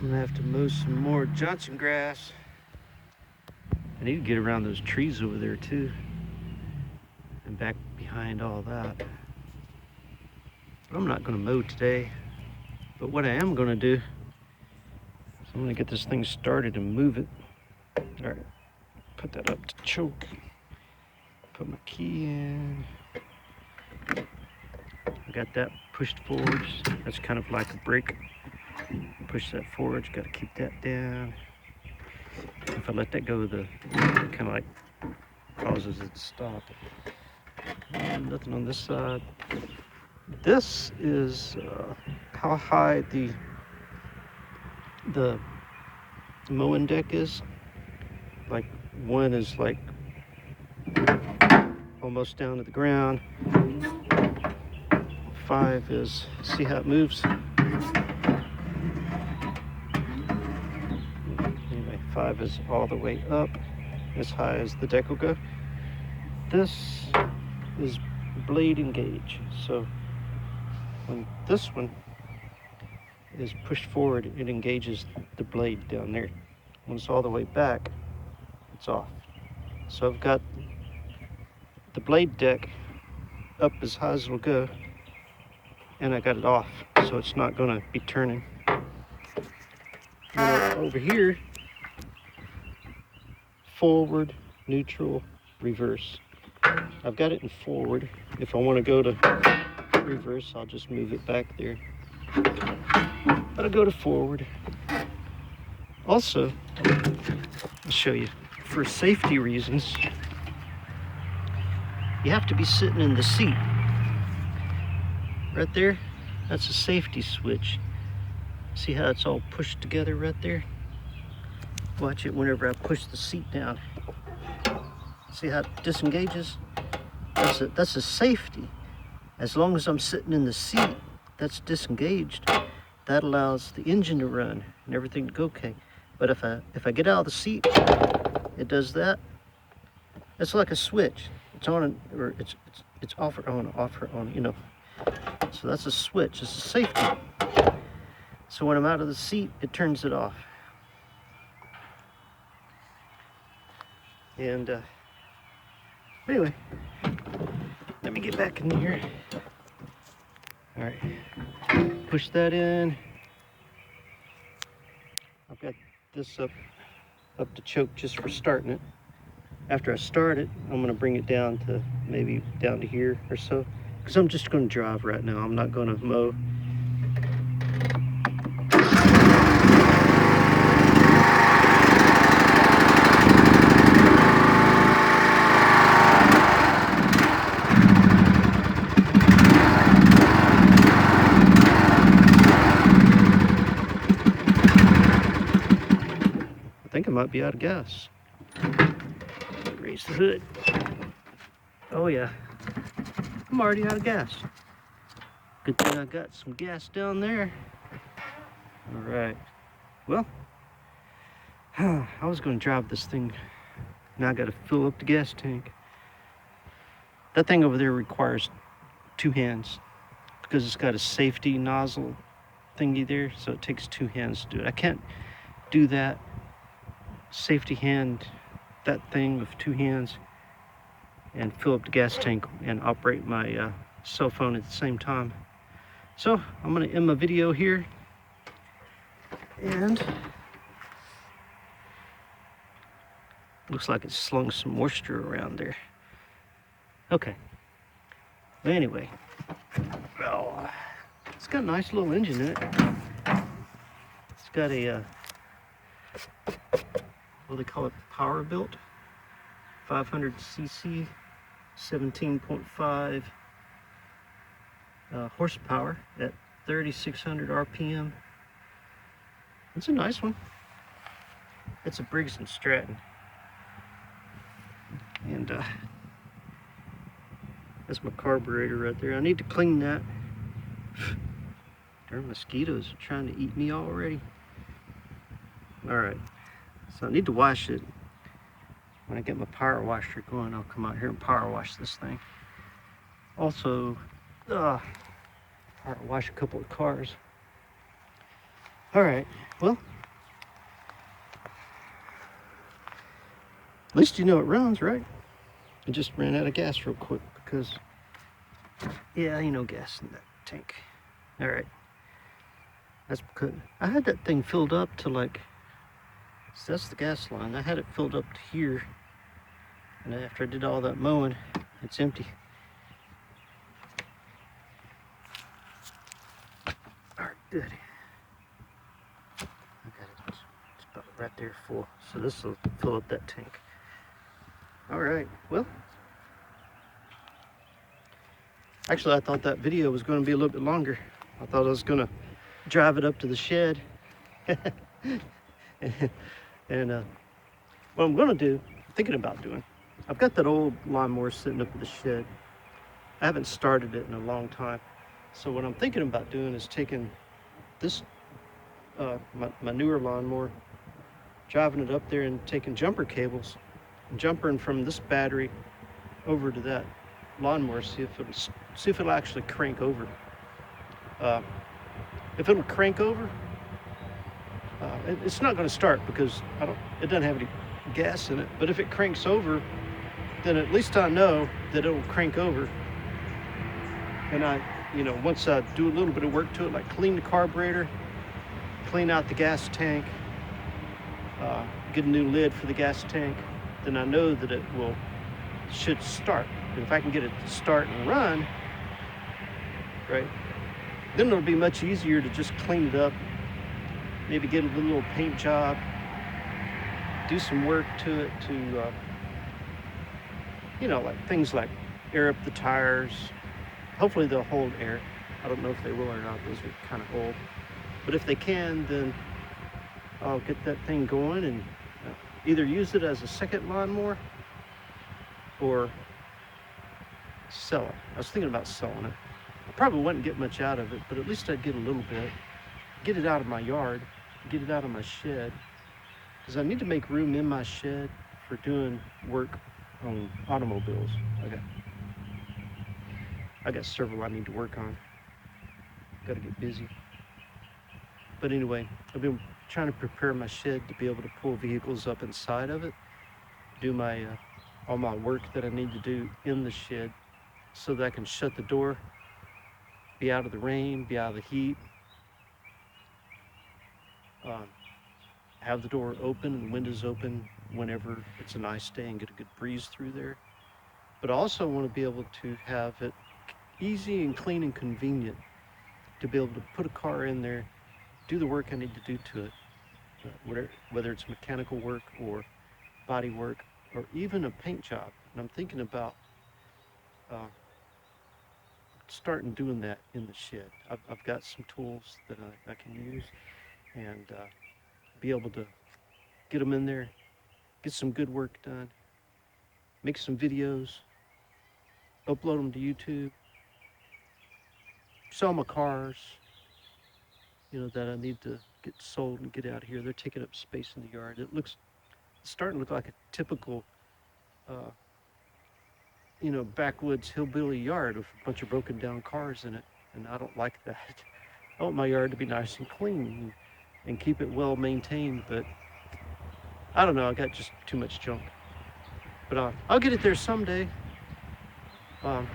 I'm gonna have to mow some more Johnson grass. I need to get around those trees over there too, and back behind all that. I'm not gonna mow today, but what I am gonna do is I'm gonna get this thing started and move it. All right, put that up to choke. Put my key in. I got that pushed forward. That's kind of like a brake. Push that forward, you gotta keep that down. If I let that go, it kind of like causes it to stop. Nothing on this side. This is how high the mowing deck is. Like one is like almost down to the ground. 5 is, see how it moves? Anyway, 5 is all the way up, as high as the deck will go. This is blade engage. So when this one is pushed forward, it engages the blade down there. When it's all the way back, it's off. So I've got the blade deck up as high as it'll go, and I got it off, so it's not gonna be turning. Over here, forward, neutral, reverse. I've got it in forward. If I want to go to reverse, I'll just move it back there. But I'll go to forward. Also, I'll show you, for safety reasons, you have to be sitting in the seat. Right there, that's a safety switch. See how it's all pushed together right there? Watch it whenever I push the seat down. See how it disengages? That's a safety. As long as I'm sitting in the seat, that's disengaged. That allows the engine to run and everything to go okay. But if I get out of the seat, it does that. It's like a switch. It's on or it's off or on, you know. So that's a switch. It's a safety. So when I'm out of the seat, it turns it off. And anyway, let me get back in here. All right, push that in. I've got this up to choke just for starting it. After I start it, I'm gonna bring it down to maybe down to here or so, because I'm just gonna drive right now. I'm not gonna mow. I think I might be out of gas. Raise the hood. Oh yeah, I'm already out of gas. Good thing I got some gas down there. All right, well, I was gonna drive this thing. Now I gotta fill up the gas tank. That thing over there requires 2 hands because it's got a safety nozzle thingy there, so it takes 2 hands to do it. I can't do that safety hand, that thing with 2 hands, and fill up the gas tank and operate my cell phone at the same time. So I'm gonna end my video here, and looks like it's slung some moisture around there. Okay, but anyway, well, it's got a nice little engine in it. It's got a what do they call it, power Bilt, 500cc, 17.5 horsepower at 3,600 RPM. It's a nice one. It's a Briggs & Stratton. And that's my carburetor right there. I need to clean that. Darn mosquitoes are trying to eat me already. All right, so I need to wash it. When I get my power washer going, I'll come out here and power wash this thing. Also, power wash a couple of cars. All right, well, At least you know it runs, right? I just ran out of gas real quick because, yeah, ain't no gas in that tank. All right. That's because I had that thing filled up to like, so that's the gas line. I had it filled up to here. And after I did all that mowing, it's empty. All right, good. I got it. It's about right there full. So this will fill up that tank. All right, well. Actually, I thought that video was going to be a little bit longer. I thought I was going to drive it up to the shed. And what I'm going to do, thinking about doing, I've got that old lawnmower sitting up at the shed. I haven't started it in a long time. So what I'm thinking about doing is taking this, my newer lawnmower, driving it up there and taking jumper cables and jumpering from this battery over to that lawnmower, see if it'll actually crank over. If it'll crank over, it's not going to start because it doesn't have any gas in it. But if it cranks over, then at least I know that it'll crank over. And once I do a little bit of work to it, like clean the carburetor, clean out the gas tank, get a new lid for the gas tank, then I know that it should start. And if I can get it to start and run, right, then it'll be much easier to just clean it up, maybe get a little paint job, do some work to it to, like things like air up the tires. Hopefully they'll hold air. I don't know if they will or not. Those are kind of old. But if they can, then I'll get that thing going and either use it as a second lawnmower or sell it. I was thinking about selling it. I probably wouldn't get much out of it, but at least I'd get a little bit. Get it out of my yard, get it out of my shed, because I need to make room in my shed for doing work on automobiles. I got several I need to work on. Got to get busy. But anyway, I've been trying to prepare my shed to be able to pull vehicles up inside of it, do my all my work that I need to do in the shed so that I can shut the door, be out of the rain, be out of the heat, have the door open and the windows open whenever it's a nice day and get a good breeze through there. But I also want to be able to have it easy and clean and convenient to be able to put a car in there, do the work I need to do to it, whether it's mechanical work or body work or even a paint job. And I'm thinking about starting doing that in the shed. I've got some tools that I can use and be able to get them in there, get some good work done, make some videos, upload them to YouTube, sell my cars, that I need to get sold and get out of here. They're taking up space in the yard. It's starting to look like a typical, backwoods hillbilly yard with a bunch of broken down cars in it. And I don't like that. I want my yard to be nice and clean and keep it well maintained, but I don't know, I got just too much junk. But I'll get it there someday. Well,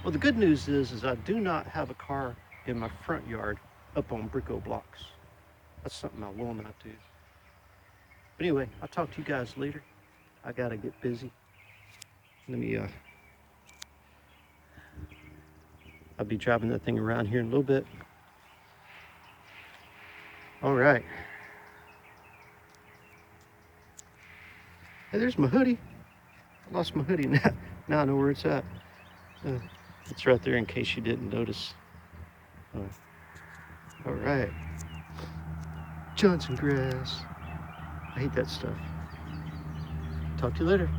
the good news is I do not have a car in my front yard up on Brico blocks. That's something I will not do. But anyway, I'll talk to you guys later. I gotta get busy. Let me, I'll be driving that thing around here in a little bit. All right. Hey, there's my hoodie. I lost my hoodie. Now I know where it's at. It's right there in case you didn't notice. All right. Johnson grass. I hate that stuff. Talk to you later.